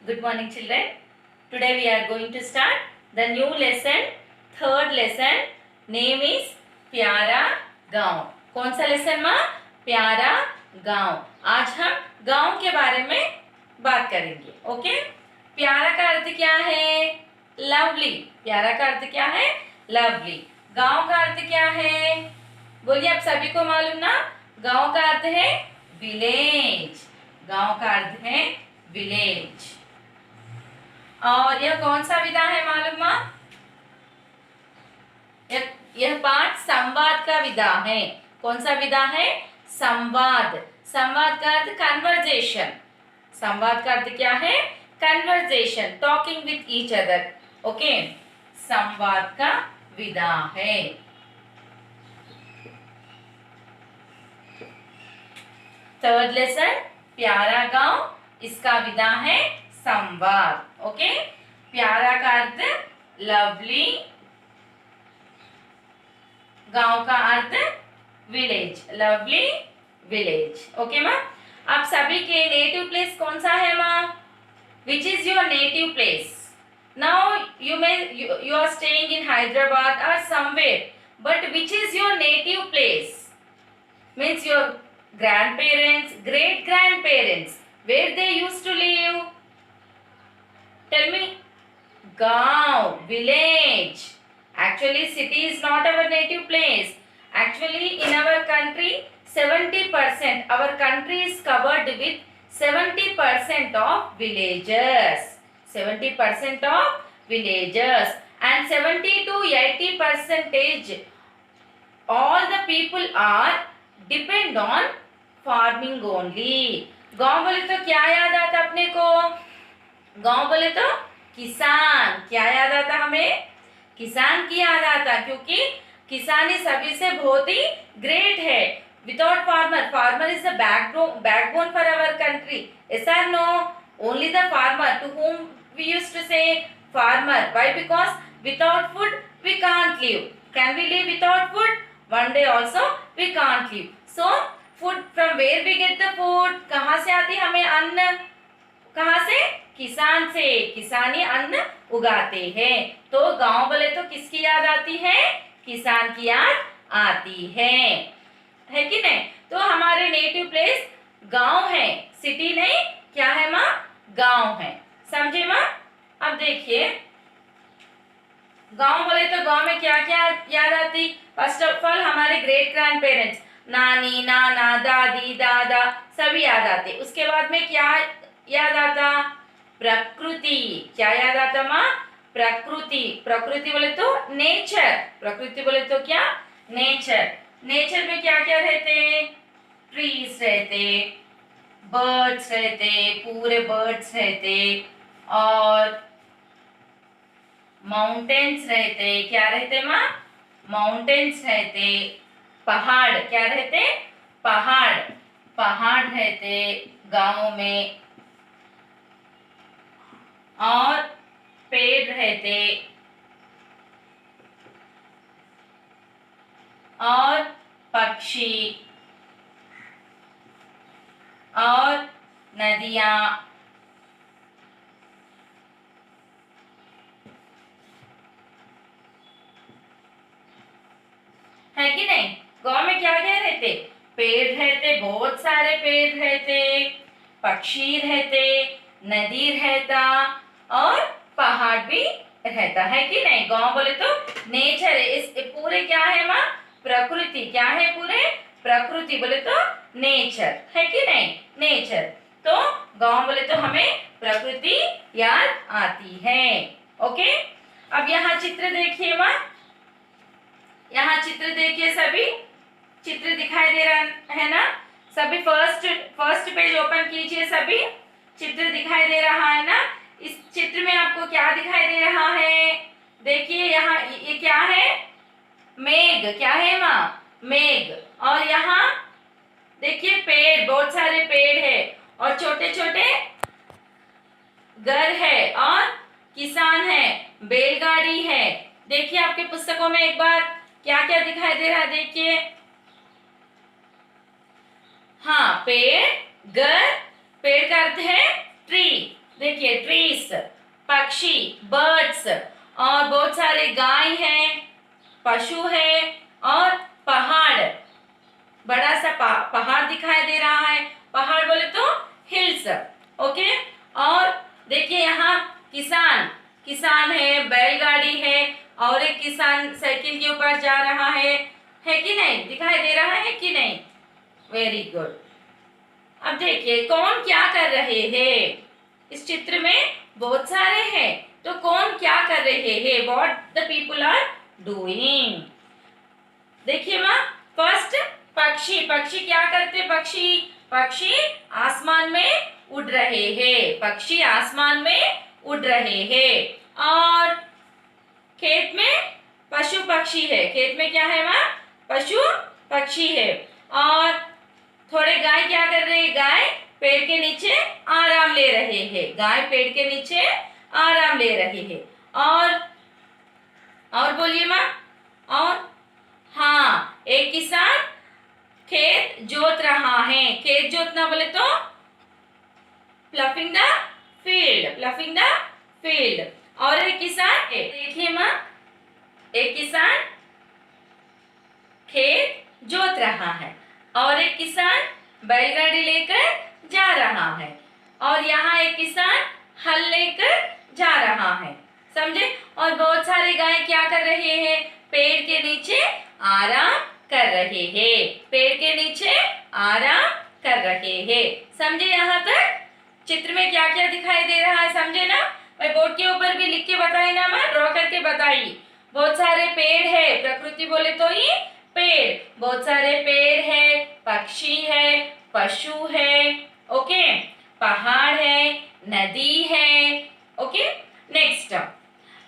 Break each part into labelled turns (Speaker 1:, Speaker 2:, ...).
Speaker 1: Good morning, children. Today we are going to start the new lesson, third lesson. Name is प्यारा गांव. कौन सा lesson माँ? प्यारा गांव. आज हम गांव के बारे में बात करेंगे. ओके. प्यारा का अर्थ क्या है? लवली. प्यारा का अर्थ क्या है? लवली. गांव का अर्थ क्या है? बोलिए, आप सभी को मालूम ना? गांव का अर्थ है विलेज. गांव का अर्थ है विलेज. और यह कौन सा विधा है मालूम माँ? यह पाठ संवाद का विधा है. कौन सा विधा है? संवाद. संवाद का अर्थ कन्वर्जेशन. संवाद का अर्थ क्या है? Conversation, talking with each other. Okay. संवाद का विधा है. थर्ड लेसन प्यारा गांव. इसका विधा है संवाद. ओके. प्यारा का अर्थ लवली. गांव का अर्थ विलेज. Lovely village. ओके माँ. आप सभी के नेटिव प्लेस कौन सा है माँ? Which is your native place? Now you are staying in Hyderabad or somewhere, but which is your native place? Means your grandparents, great grandparents, where they used to live? Tell me. Gaon, village. Actually, city is not our native place. Actually, in our country, 70%, our country is covered with 70% of villages. 70% of villages. And 70 to 80% all the people are depend on farming only. गांव बोले तो क्या याद आता अपने को? गांव बोले तो किसान. क्या याद आता हमें? किसान की याद आता, क्योंकि किसानी सभी से बहुत ही ग्रेट है. Without farmer, farmer is the backbone for our country. Yes or no? Only the farmer, to whom we used to say farmer. Why? Because without food we can't live. Can we live without food? One day also we can't live. So food, from where we get the food? कहाँ से आती हमें अन्न? कहाँ से? किसान से. किसानी अन्न उगाते हैं. तो गांव बोले तो किसकी याद आती है? किसान की याद आती है कि नहीं? तो हमारे नेटिव प्लेस गांव है, सिटी नहीं. क्या है माँ? गांव है. समझे माँ? अब देखिए, गांव बोले तो गांव में क्या क्या याद आती? फर्स्ट ऑफ ऑल हमारे ग्रेट ग्रैंड पेरेंट्स, नानी, नाना, दादी, दादा, सभी याद आते. उसके बाद में क्या याद आता? प्रकृति. क्या याद आता माँ? प्रकृति. प्रकृति बोले तो नेचर. प्रकृति बोले तो क्या? नेचर. नेचर में क्या क्या रहते? ट्रीज रहते, बर्ड्स रहते, पूरे बर्ड्स रहते, और माउंटेन्स रहते. क्या रहते माँ? माउंटेन्स रहते. पहाड़. क्या रहते? पहाड़. पहाड़ रहते गांव में. और पेड़ रहते, और पक्षी, और नदियां. है कि नहीं? गांव में क्या क्या रहते? पेड़ रहते, बहुत सारे पेड़ रहते, पक्षी रहते, नदी रहता, और पहाड़ भी रहता. है कि नहीं? गांव बोले तो नेचर है. इस पूरे क्या है माँ? प्रकृति. क्या है पूरे? प्रकृति बोले तो नेचर. है कि नहीं? नेचर. तो गांव बोले तो हमें प्रकृति याद आती है. ओके. अब यहाँ चित्र देखिए माँ. यहाँ चित्र देखिए. सभी चित्र दिखाई दे रहा है ना? सभी फर्स्ट पेज ओपन कीजिए. सभी चित्र दिखाई दे रहा है ना? इस चित्र में आपको क्या दिखाई दे रहा है? देखिए, यहाँ ये क्या है? मेघ. क्या है माँ? मेघ. और यहाँ देखिए पेड़, बहुत सारे पेड़ है, और छोटे छोटे घर है, और किसान है, बैलगाड़ी है. देखिए आपके पुस्तकों में एक बार क्या क्या दिखाई दे रहा है. देखिए, हाँ, पेड़, घर. पेड़ का अर्थ है ट्री. देखिए ट्रीज, पक्षी, बर्ड्स, और बहुत सारे गाय हैं, पशु है, और पहाड़, बड़ा सा पहाड़ दिखाई दे रहा है। पहाड़ बोले तो हिल्स। ओके। और देखिए यहाँ किसान, किसान है, बैलगाड़ी है, और एक किसान साइकिल के ऊपर जा रहा है कि नहीं? दिखाई दे रहा है कि नहीं? Very good. अब देखिए कौन क्या कर रहे हैं। इस चित्र में बहुत सारे हैं, तो कौन क्या कर रहे हैं? What the people are doing. देखिए माँ, फर्स्ट पक्षी, पक्षी क्या करते? पक्षी, पक्षी आसमान में उड़ रहे हैं, पक्षी आसमान में उड़ रहे हैं। और खेत में पशु पक्षी है, खेत में क्या है माँ? पशु पक्षी है। और थोड़े गाय क्या कर रहे हैं? गाय पेड़ के नीचे आराम ले रहे हैं, गाय पेड़ के नीचे आराम ले रहे हैं। और बोलिए माँ। और हाँ, एक किसान खेत जोत रहा है। खेत जोतना बोले तो ploughing the field, ploughing the field. और एक किसान, देखिए माँ, एक किसान खेत जोत रहा है, और एक किसान बैलगाड़ी लेकर जा रहा है, और यहाँ एक किसान हल लेकर जा रहा है। समझे? और बहुत सारे गाय क्या कर रहे हैं? पेड़ के नीचे आराम कर रहे हैं, पेड़ के नीचे आराम कर रहे हैं। समझे? यहाँ तक चित्र में क्या क्या दिखाई दे रहा है, समझे ना? मैं बोर्ड के ऊपर भी लिख के बताई ना, मैं ड्रॉ करके बताई। बहुत सारे पेड़ है, प्रकृति बोले तो ही पेड़, बहुत सारे पेड़ है, पक्षी है, पशु है, ओके, पहाड़ है, नदी है। ओके। नेक्स्ट,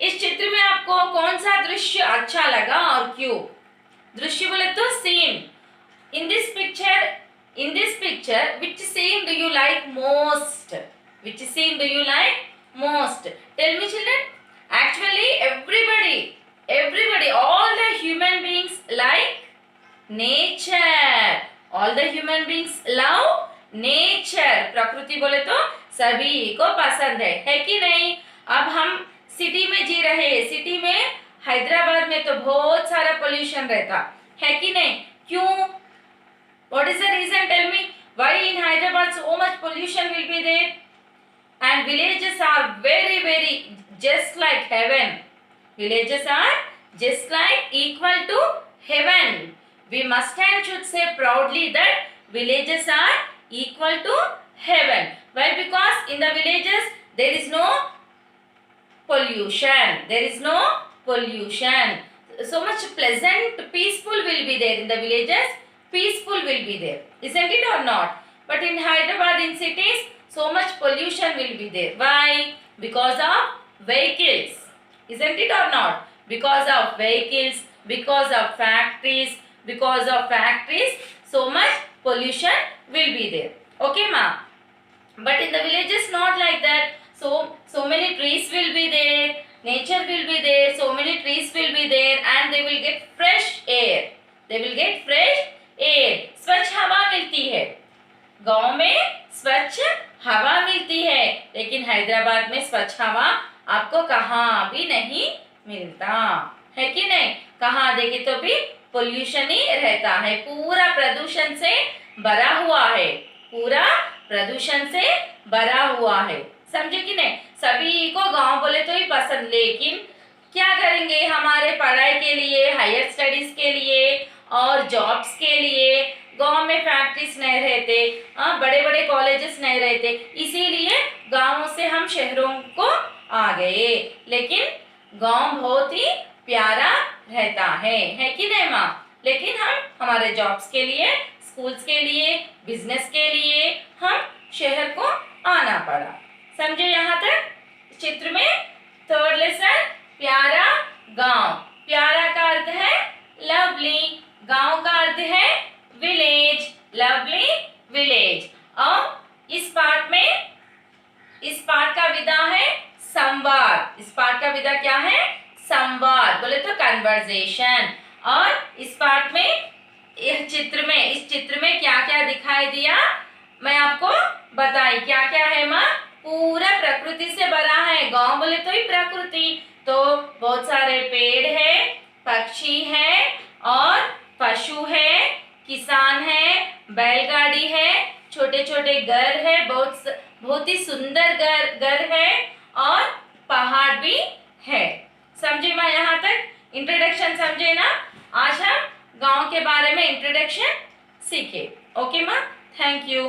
Speaker 1: इस चित्र में आपको कौन सा दृश्य अच्छा लगा और क्यों? दृश्य बोले तो scene. In this picture which scene do you like most? Which scene do you like most? Tell me children. Actually everybody, all the human beings like nature. All the human beings love nature. प्रकृति बोले तो सभी को पसंद है कि नहीं? अब हम सिटी में जी रहे हैं, सिटी में हैदराबाद में तो बहुत सारा पोल्यूशन रहता है कि नहीं? क्यों? What is the reason? Tell me. Why in Hyderabad so much pollution will be there? And villages are very just like heaven. Villages are just like equal to heaven. We must and should say proudly that villages are equal to heaven. Why? Because in the villages there is no pollution. There is no pollution. So much pleasant, peaceful will be there in the villages. Peaceful will be there, isn't it or not? But in Hyderabad, in cities, so much pollution will be there. Why? Because of vehicles, isn't it or not? Because of vehicles, because of factories, so much pollution will be there. Okay, ma? But in the villages, not like that. So many trees will be there, nature will be there, so many trees will be there, and they will get fresh air. They will get fresh air. स्वच्छ हवा मिलती है, गांव में स्वच्छ हवा मिलती है, लेकिन हैदराबाद में स्वच्छ हवा आपको कहाँ भी नहीं मिलता है कि नहीं? कहाँ देखे तो भी पोल्यूशन ही रहता है, पूरा प्रदूषण से भरा हुआ है, पूरा प्रदूषण से भरा हुआ है। समझे कि नहीं? सभी को गांव बोले तो ही पसंद, लेकिन क्या करेंगे? हमारे पढ़ाई के लिए, हायर स्टडीज के लिए और जॉब्स के लिए गांव में फैक्ट्रीज नहीं रहते, बड़े बड़े कॉलेजेस नहीं रहते, इसीलिए गांवों से हम शहरों को आ गए। लेकिन गांव बहुत ही प्यारा रहता है कि नहीं माँ? लेकिन हम हमारे जॉब्स के लिए, स्कूल्स के लिए, बिजनेस के लिए हम शहर को आना पड़ा। समझे यहाँ तक? चित्र में थर्ड लेसन, प्यारा गांव। प्यारा का अर्थ है लवली, गांव का अर्थ है विलेज, लवली विलेज। और इस पाठ का विधा है संवाद। इस पाठ का विधा क्या है? संवाद बोले तो कन्वर्सेशन। और इस पाठ में, इस चित्र में क्या क्या दिखाई दिया मैं आपको बताई। क्या क्या है माँ? पूरा प्रकृति से भरा है। गांव बोले तो ही प्रकृति, तो बहुत सारे पेड़ है, पक्षी है और पशु है, किसान है, बैलगाड़ी है, छोटे छोटे घर है, बहुत ही सुंदर घर है और पहाड़ भी है। समझे माँ? यहाँ तक इंट्रोडक्शन समझे ना? आज हम गांव के बारे में इंट्रोडक्शन सीखे। ओके माँ, थैंक यू।